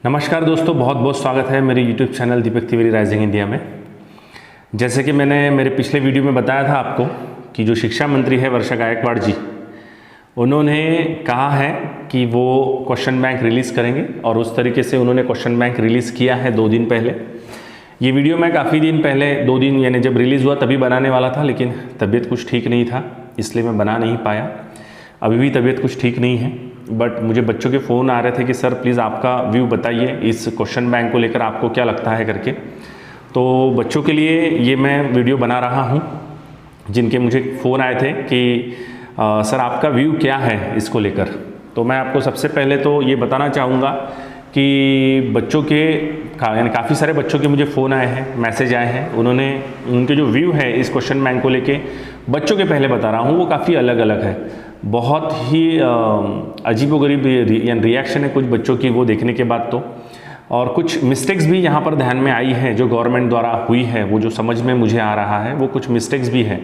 नमस्कार दोस्तों, बहुत बहुत स्वागत है मेरे YouTube channel Deepak Tiwari rising India में। जैसे कि मैंने मेरे पिछले वीडियो में बताया था आपको कि जो शिक्षा मंत्री है वर्षा गायकवाड़ जी, उन्होंने कहा है कि वो क्वेश्चन बैंक रिलीज़ करेंगे और उस तरीके से उन्होंने क्वेश्चन बैंक रिलीज़ किया है 2 दिन पहले। ये वीडियो मैं काफ़ी दिन पहले 2 दिन यानी जब रिलीज़ हुआ तभी बनाने वाला था, लेकिन तबीयत कुछ ठीक नहीं था इसलिए मैं बना नहीं पाया। अभी भी तबीयत कुछ ठीक नहीं है, बट मुझे बच्चों के फ़ोन आ रहे थे कि सर प्लीज़ आपका व्यू बताइए इस क्वेश्चन बैंक को लेकर, आपको क्या लगता है करके। तो बच्चों के लिए ये मैं वीडियो बना रहा हूँ जिनके मुझे फ़ोन आए थे कि सर आपका व्यू क्या है इसको लेकर। तो मैं आपको सबसे पहले तो ये बताना चाहूँगा कि बच्चों के यानी काफ़ी सारे बच्चों के मुझे फ़ोन आए हैं, मैसेज आए हैं, उनके जो व्यू है इस क्वेश्चन बैंक को लेके, बच्चों के पहले बता रहा हूँ, वो काफ़ी अलग अलग है। बहुत ही अजीबोगरीब रिएक्शन है कुछ बच्चों की वो देखने के बाद तो, और कुछ मिस्टेक्स भी यहाँ पर ध्यान में आई है जो गवर्नमेंट द्वारा हुई है, वो जो समझ में मुझे आ रहा है वो कुछ मिस्टेक्स भी हैं।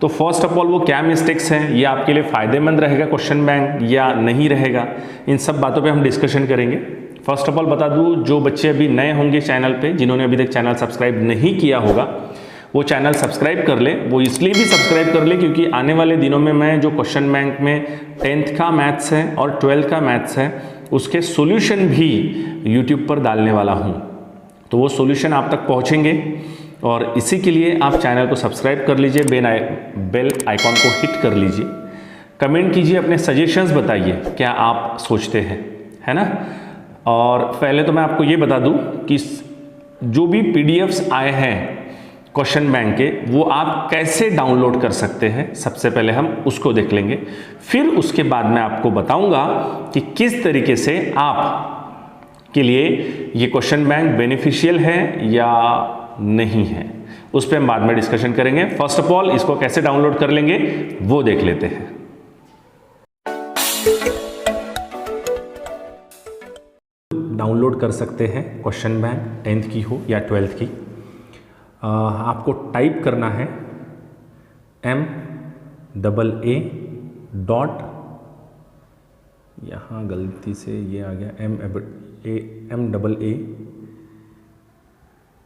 तो फर्स्ट ऑफ ऑल वो क्या मिस्टेक्स हैं, ये आपके लिए फ़ायदेमंद रहेगा क्वेश्चन बैंक या नहीं रहेगा, इन सब बातों पे हम डिस्कशन करेंगे। फर्स्ट ऑफ ऑल बता दूँ, जो बच्चे अभी नए होंगे चैनल पे, जिन्होंने अभी तक चैनल सब्सक्राइब नहीं किया होगा, वो चैनल सब्सक्राइब कर ले। वो इसलिए भी सब्सक्राइब कर ले क्योंकि आने वाले दिनों में मैं जो क्वेश्चन बैंक में 10th का मैथ्स है और 12th का मैथ्स है उसके सॉल्यूशन भी यूट्यूब पर डालने वाला हूँ। तो वो सॉल्यूशन आप तक पहुँचेंगे और इसी के लिए आप चैनल को सब्सक्राइब कर लीजिए, बेल आइकॉन को हिट कर लीजिए, कमेंट कीजिए, अपने सजेशंस बताइए क्या आप सोचते हैं, है ना। और पहले तो मैं आपको ये बता दूँ कि जो भी PDFs आए हैं क्वेश्चन बैंक के, वो आप कैसे डाउनलोड कर सकते हैं, सबसे पहले हम उसको देख लेंगे। फिर उसके बाद मैं आपको बताऊंगा कि किस तरीके से आप के लिए ये क्वेश्चन बैंक बेनिफिशियल है या नहीं है, उस पर हम बाद में डिस्कशन करेंगे। फर्स्ट ऑफ ऑल इसको कैसे डाउनलोड कर लेंगे वो देख लेते हैं। डाउनलोड कर सकते हैं क्वेश्चन बैंक 10th की हो या 12th की। आपको टाइप करना है MAA डॉट, यहाँ गलती से ये आ गया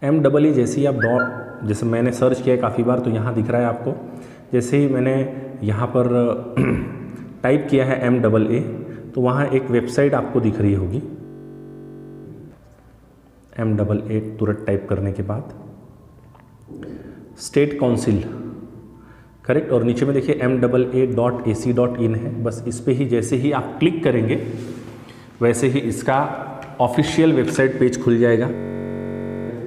MAA जैसे ही आप डॉट, जैसे मैंने सर्च किया काफ़ी बार तो यहाँ दिख रहा है आपको। जैसे ही मैंने यहाँ पर टाइप किया है MAA तो वहाँ एक वेबसाइट आपको दिख रही होगी। MAA तुरंत टाइप करने के बाद स्टेट काउंसिल, करेक्ट, और नीचे में देखिए MAA.ac.in है। बस इस पे ही जैसे ही आप क्लिक करेंगे वैसे ही इसका ऑफिशियल वेबसाइट पेज खुल जाएगा।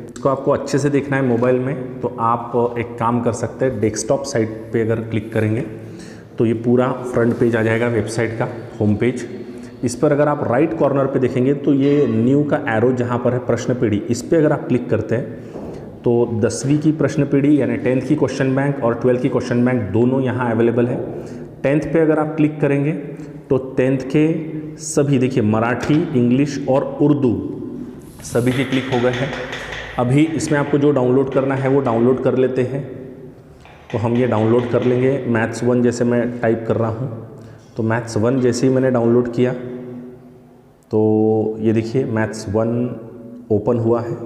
इसको आपको अच्छे से देखना है मोबाइल में तो आप एक काम कर सकते हैं, डेस्कटॉप साइट पे अगर क्लिक करेंगे तो ये पूरा फ्रंट पेज आ जाएगा वेबसाइट का, होम पेज। इस पर अगर आप राइट कॉर्नर पे देखेंगे तो ये न्यू का एरो जहाँ पर है प्रश्न पीढ़ी, इस पर अगर आप क्लिक करते हैं तो 10वीं की प्रश्न पीढ़ी यानी 10th की क्वेश्चन बैंक और 12th की क्वेश्चन बैंक दोनों यहाँ अवेलेबल है। 10th पे अगर आप क्लिक करेंगे तो 10th के सभी देखिए मराठी, इंग्लिश और उर्दू सभी के क्लिक हो गए हैं। अभी इसमें आपको जो डाउनलोड करना है वो डाउनलोड कर लेते हैं, तो हम ये डाउनलोड कर लेंगे। मैथ्स 1 जैसे मैं टाइप कर रहा हूँ तो मैथ्स 1 जैसे ही मैंने डाउनलोड किया तो ये देखिए मैथ्स 1 ओपन हुआ है।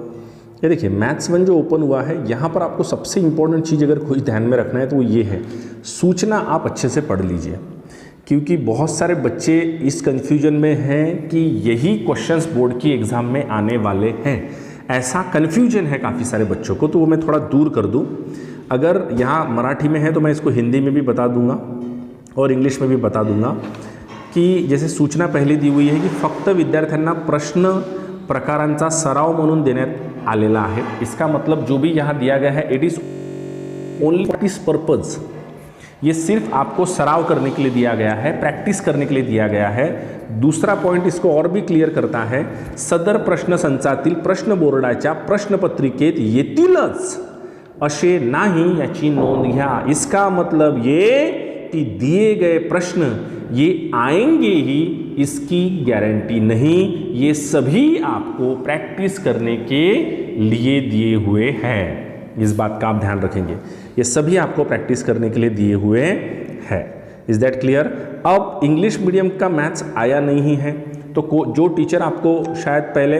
ये देखिए मैथ्स 1 जो ओपन हुआ है, यहाँ पर आपको सबसे इम्पोर्टेंट चीज़ अगर कोई ध्यान में रखना है तो वो ये है, सूचना आप अच्छे से पढ़ लीजिए, क्योंकि बहुत सारे बच्चे इस कन्फ्यूजन में हैं कि यही क्वेश्चंस बोर्ड की एग्ज़ाम में आने वाले हैं। ऐसा कन्फ्यूजन है काफ़ी सारे बच्चों को, तो वो मैं थोड़ा दूर कर दूँ। अगर यहाँ मराठी में है तो मैं इसको हिंदी में भी बता दूँगा और इंग्लिश में भी बता दूँगा कि जैसे सूचना पहले दी हुई है की फक्त विद्यार्थ्यांना प्रश्न प्रकारांचा सराव म्हणून देण्यात आलेला आहे। इसका मतलब जो भी यहाँ दिया गया है it is only practice purpose, ये सिर्फ आपको सराव करने के लिए दिया गया है, प्रैक्टिस करने के लिए दिया गया है। दूसरा पॉइंट इसको और भी क्लियर करता है, सदर प्रश्न संचातील प्रश्न बोर्डाच्या प्रश्नपत्रिकेत येतीलच असे नाही याची नोंद घ्या। इसका मतलब ये कि दिए गए प्रश्न ये आएंगे ही, इसकी गारंटी नहीं। ये सभी आपको प्रैक्टिस करने के लिए दिए हुए हैं, इस बात का आप ध्यान रखेंगे। ये सभी आपको प्रैक्टिस करने के लिए दिए हुए हैं। Is that clear. अब इंग्लिश मीडियम का मैथ्स आया नहीं है तो जो टीचर आपको शायद पहले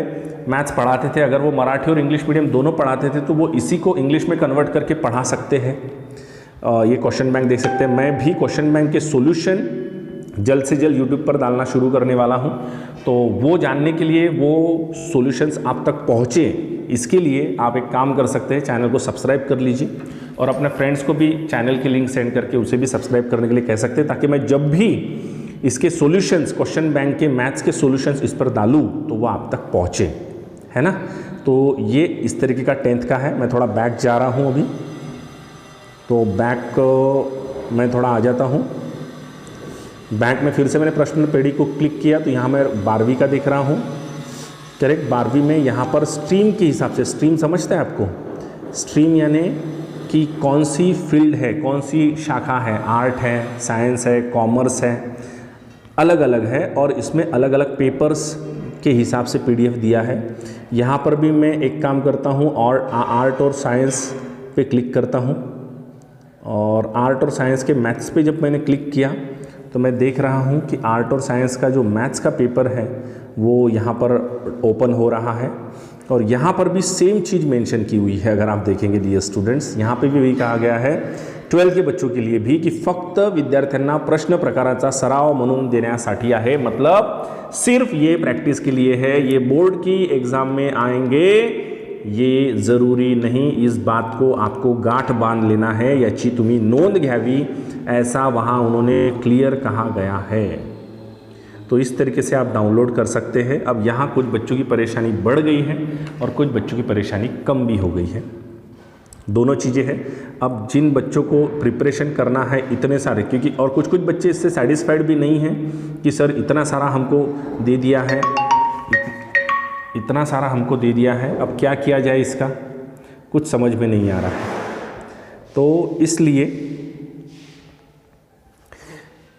मैथ्स पढ़ाते थे, अगर वो मराठी और इंग्लिश मीडियम दोनों पढ़ाते थे तो वो इसी को इंग्लिश में कन्वर्ट करके पढ़ा सकते हैं। ये क्वेश्चन बैंक देख सकते हैं। मैं भी क्वेश्चन बैंक के सॉल्यूशन जल्द से जल्द यूट्यूब पर डालना शुरू करने वाला हूं, तो वो जानने के लिए, वो सॉल्यूशंस आप तक पहुंचे, इसके लिए आप एक काम कर सकते हैं, चैनल को सब्सक्राइब कर लीजिए और अपने फ्रेंड्स को भी चैनल की लिंक सेंड करके उसे भी सब्सक्राइब करने के लिए कह सकते हैं, ताकि मैं जब भी इसके सॉल्यूशंस, क्वेश्चन बैंक के मैथ्स के सॉल्यूशंस इस पर डालूँ तो वो आप तक पहुँचे, है ना। तो ये इस तरीके का 10th का है। मैं थोड़ा बैक जा रहा हूँ अभी, तो बैक मैं थोड़ा आ जाता हूँ। बैंक में फिर से मैंने प्रश्न पेड़ी को क्लिक किया तो यहाँ मैं 12वीं का देख रहा हूँ। करेक्ट, 12वीं में यहाँ पर स्ट्रीम के हिसाब से, स्ट्रीम समझते हैं आपको, स्ट्रीम यानी कि कौन सी फील्ड है, कौन सी शाखा है, आर्ट है, साइंस है, कॉमर्स है, अलग अलग है और इसमें अलग अलग पेपर्स के हिसाब से PDF दिया है। यहाँ पर भी मैं एक काम करता हूँ और आर्ट और साइंस पे क्लिक करता हूँ और आर्ट और साइंस के मैथ्स पे जब मैंने क्लिक किया तो मैं देख रहा हूँ कि आर्ट और साइंस का जो मैथ्स का पेपर है वो यहाँ पर ओपन हो रहा है और यहाँ पर भी सेम चीज़ मेंशन की हुई है। अगर आप देखेंगे डियर स्टूडेंट्स, यहाँ पे भी वही कहा गया है 12 के बच्चों के लिए भी, की फक्त विद्यार्थ्यांना प्रश्न प्रकाराचा सराव म्हणून देण्यासाठी आहे। मतलब सिर्फ ये प्रैक्टिस के लिए है, ये बोर्ड की एग्जाम में आएंगे ये ज़रूरी नहीं। इस बात को आपको गांठ बांध लेना है, याची तुम्ही नोंद घ्यावी, ऐसा वहाँ उन्होंने क्लियर कहा गया है। तो इस तरीके से आप डाउनलोड कर सकते हैं। अब यहाँ कुछ बच्चों की परेशानी बढ़ गई है और कुछ बच्चों की परेशानी कम भी हो गई है, दोनों चीज़ें हैं। अब जिन बच्चों को प्रिपरेशन करना है इतने सारे, क्योंकि और कुछ बच्चे इससे सेटिस्फाइड भी नहीं हैं कि सर इतना सारा हमको दे दिया है, इतना सारा हमको दे दिया है, अब क्या किया जाए, इसका कुछ समझ में नहीं आ रहा है। तो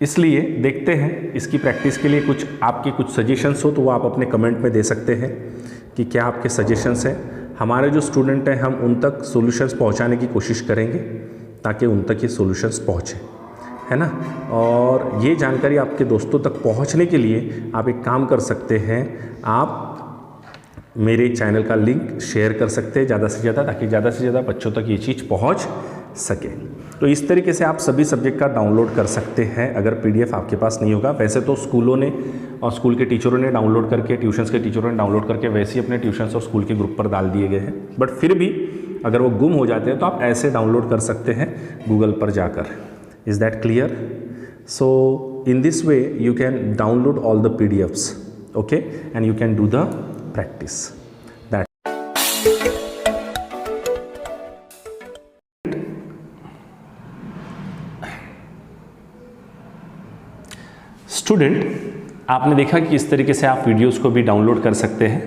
इसलिए देखते हैं, इसकी प्रैक्टिस के लिए कुछ आपके कुछ सजेशंस हो तो वो आप अपने कमेंट में दे सकते हैं कि क्या आपके सजेशंस हैं। हमारे जो स्टूडेंट हैं हम उन तक सॉल्यूशंस पहुंचाने की कोशिश करेंगे ताकि उन तक ये सॉल्यूशंस पहुंचे, है ना। और ये जानकारी आपके दोस्तों तक पहुंचने के लिए आप एक काम कर सकते हैं, आप मेरे चैनल का लिंक शेयर कर सकते हैं ज़्यादा से ज़्यादा, ताकि ज़्यादा से ज़्यादा बच्चों तक ये चीज़ पहुंच सके। तो इस तरीके से आप सभी सब्जेक्ट का डाउनलोड कर सकते हैं अगर PDF आपके पास नहीं होगा। वैसे तो स्कूलों ने और स्कूल के टीचरों ने डाउनलोड करके, ट्यूशन्स के टीचरों ने डाउनलोड करके वैसे ही अपने ट्यूशन्स और स्कूल के ग्रुप पर डाल दिए गए हैं, बट फिर भी अगर वो गुम हो जाते हैं तो आप ऐसे डाउनलोड कर सकते हैं गूगल पर जाकर। Is that clear? So in this way you can download all the PDFs, okay, and you can do the practice that student, आपने देखा कि इस तरीके से आप वीडियोस को भी डाउनलोड कर सकते हैं।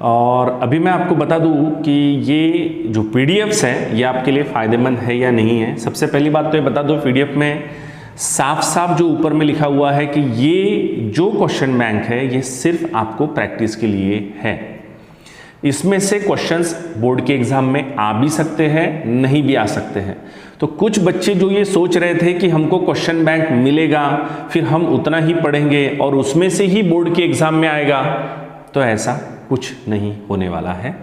और अभी मैं आपको बता दूं कि ये जो PDFs हैं ये आपके लिए फ़ायदेमंद है या नहीं है। सबसे पहली बात तो ये बता दो, PDF में साफ साफ जो ऊपर में लिखा हुआ है कि ये जो क्वेश्चन बैंक है ये सिर्फ आपको प्रैक्टिस के लिए है। इसमें से क्वेश्चंस बोर्ड के एग्जाम में आ भी सकते हैं, नहीं भी आ सकते हैं। तो कुछ बच्चे जो ये सोच रहे थे कि हमको क्वेश्चन बैंक मिलेगा, फिर हम उतना ही पढ़ेंगे और उसमें से ही बोर्ड के एग्जाम में आएगा, तो ऐसा कुछ नहीं होने वाला है।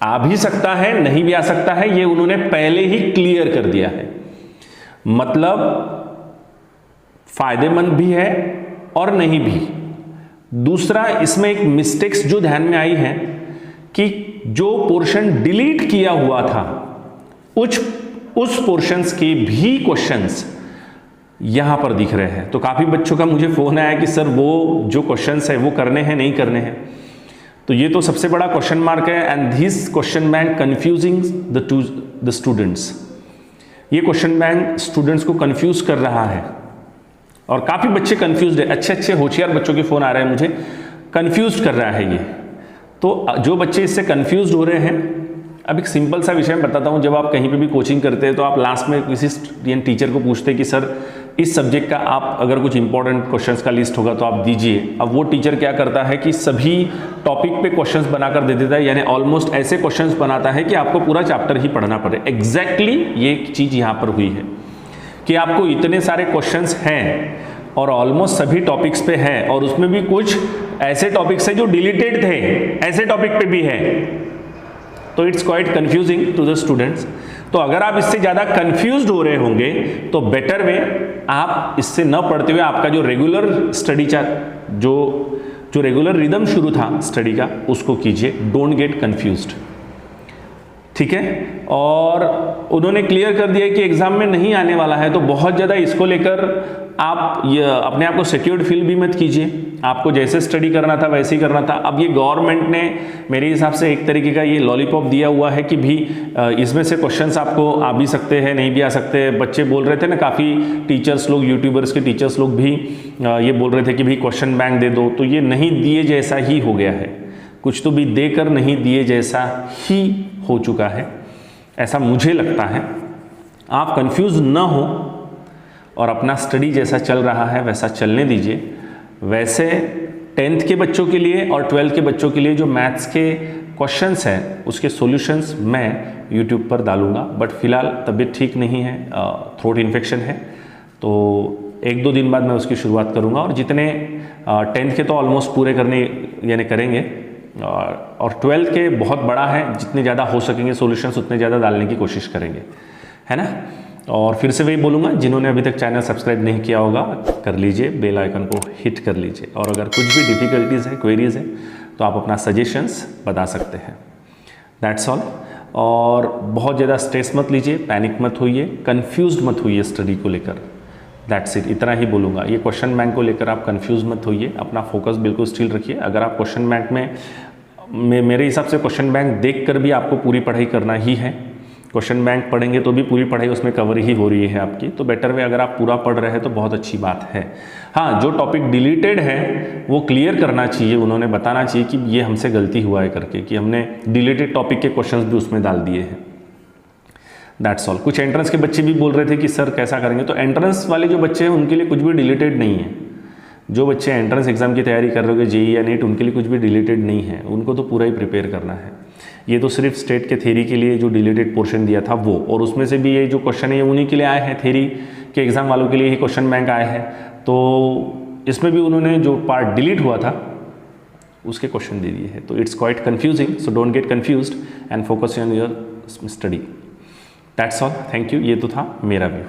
आ भी सकता है, नहीं भी आ सकता है, ये उन्होंने पहले ही क्लियर कर दिया है। मतलब फायदेमंद भी है और नहीं भी। दूसरा, इसमें एक मिस्टेक्स जो ध्यान में आई है कि जो पोर्शन डिलीट किया हुआ था उस पोर्शंस के भी क्वेश्चंस यहां पर दिख रहे हैं। तो काफी बच्चों का मुझे फोन आया कि सर वो जो क्वेश्चंस है वो करने हैं नहीं करने हैं। तो ये तो सबसे बड़ा क्वेश्चन मार्क है। And this question bank confusing the students, ये क्वेश्चन बैंक स्टूडेंट्स को कंफ्यूज कर रहा है और काफी बच्चे कंफ्यूज्ड है। अच्छे होशियार बच्चों के फोन आ रहे हैं मुझे, कंफ्यूज कर रहा है ये। तो जो बच्चे इससे कंफ्यूज हो रहे हैं, अब एक सिंपल सा विषय मैं बताता हूँ। जब आप कहीं पे भी कोचिंग करते हैं तो आप लास्ट में किसी टीचर को पूछते हैं कि सर इस सब्जेक्ट का आप अगर कुछ इंपॉर्टेंट क्वेश्चंस का लिस्ट होगा तो आप दीजिए। अब वो टीचर क्या करता है कि सभी टॉपिक पे क्वेश्चंस बनाकर दे देता है, यानी ऑलमोस्ट ऐसे क्वेश्चंस बनाता है कि आपको पूरा चैप्टर ही पढ़ना पड़े। एग्जैक्टली ये चीज़ यहाँ पर हुई है कि आपको इतने सारे क्वेश्चंस हैं और ऑलमोस्ट सभी टॉपिक्स पे है, और उसमें भी कुछ ऐसे टॉपिक्स है जो डिलीटेड थे, ऐसे टॉपिक पे भी है। तो it's quite confusing to the students. तो अगर आप इससे ज़्यादा कंफ्यूज्ड हो रहे होंगे तो बेटर वे आप इससे न पढ़ते हुए आपका जो रेगुलर स्टडी जो रेगुलर रिदम शुरू था स्टडी का उसको कीजिए। डोंट गेट कंफ्यूज्ड, ठीक है। और उन्होंने क्लियर कर दिया कि एग्जाम में नहीं आने वाला है, तो बहुत ज़्यादा इसको लेकर आप अपने आप को सिक्योर्ड फील भी मत कीजिए। आपको जैसे स्टडी करना था वैसे ही करना था। अब ये गवर्नमेंट ने मेरे हिसाब से एक तरीके का ये लॉलीपॉप दिया हुआ है कि भी इसमें से क्वेश्चंस आपको आ भी सकते हैं, नहीं भी आ सकते। बच्चे बोल रहे थे ना, काफ़ी टीचर्स लोग, यूट्यूबर्स के टीचर्स लोग भी ये बोल रहे थे कि भाई क्वेश्चन बैंक दे दो। तो ये नहीं दिए जैसा ही हो गया है, कुछ तो भी देकर नहीं दिए जैसा ही हो चुका है, ऐसा मुझे लगता है। आप कंफ्यूज न हो और अपना स्टडी जैसा चल रहा है वैसा चलने दीजिए। वैसे 10th के बच्चों के लिए और 12th के बच्चों के लिए जो मैथ्स के क्वेश्चंस हैं उसके सॉल्यूशंस मैं यूट्यूब पर डालूंगा। बट फिलहाल तबीयत ठीक नहीं है, थ्रोट इन्फेक्शन है, तो 1-2 दिन बाद मैं उसकी शुरुआत करूंगा। और जितने 10th के तो ऑलमोस्ट पूरे करने यानी करेंगे, और 12th के बहुत बड़ा है, जितने ज़्यादा हो सकेंगे सॉल्यूशंस उतने ज़्यादा डालने की कोशिश करेंगे, है ना। और फिर से वही बोलूँगा, जिन्होंने अभी तक चैनल सब्सक्राइब नहीं किया होगा कर लीजिए, बेल आइकन को हिट कर लीजिए। और अगर कुछ भी डिफ़िकल्टीज़ है, क्वेरीज़ है, तो आप अपना सजेशंस बता सकते हैं। That's all. और बहुत ज़्यादा स्ट्रेस मत लीजिए, पैनिक मत होइए, कन्फ्यूज़ मत होइए स्टडी को लेकर। दैट्स इट, इतना ही बोलूँगा। ये क्वेश्चन बैंक को लेकर आप कंफ्यूज मत होइए, अपना फोकस बिल्कुल स्टिल रखिए। अगर आप क्वेश्चन बैंक में मेरे हिसाब से क्वेश्चन बैंक देखकर भी आपको पूरी पढ़ाई करना ही है। क्वेश्चन बैंक पढ़ेंगे तो भी पूरी पढ़ाई उसमें कवर ही हो रही है आपकी, तो बेटर वे अगर आप पूरा पढ़ रहे हैं तो बहुत अच्छी बात है। हाँ, जो टॉपिक डिलीटेड है वो क्लियर करना चाहिए, उन्होंने बताना चाहिए कि ये हमसे गलती हुआ है करके, कि हमने डिलीटेड टॉपिक के क्वेश्चंस भी उसमें डाल दिए हैं। That's all. कुछ एंट्रेंस के बच्चे भी बोल रहे थे कि सर कैसा करेंगे, तो एंट्रेंस वाले जो बच्चे हैं उनके लिए कुछ भी डिलीटेड नहीं है। जो बच्चे एंट्रेंस एग्जाम की तैयारी कर रहे हो, जेईई या नीट, उनके लिए कुछ भी डिलीटेड नहीं है, उनको तो पूरा ही प्रिपेयर करना है। ये तो सिर्फ स्टेट के थ्योरी के लिए जो डिलीटेड पोर्शन दिया था वो, और उसमें से भी ये जो क्वेश्चन है ये उन्हीं के लिए आए हैं, थ्योरी के एग्जाम वालों के लिए ही क्वेश्चन बैंक आए हैं। तो इसमें भी उन्होंने जो पार्ट डिलीट हुआ था उसके क्वेश्चन दे दिए हैं। तो it's quite confusing, so don't get confused and focus on your study. That's all, thank you. ये तो था मेरा व्यू।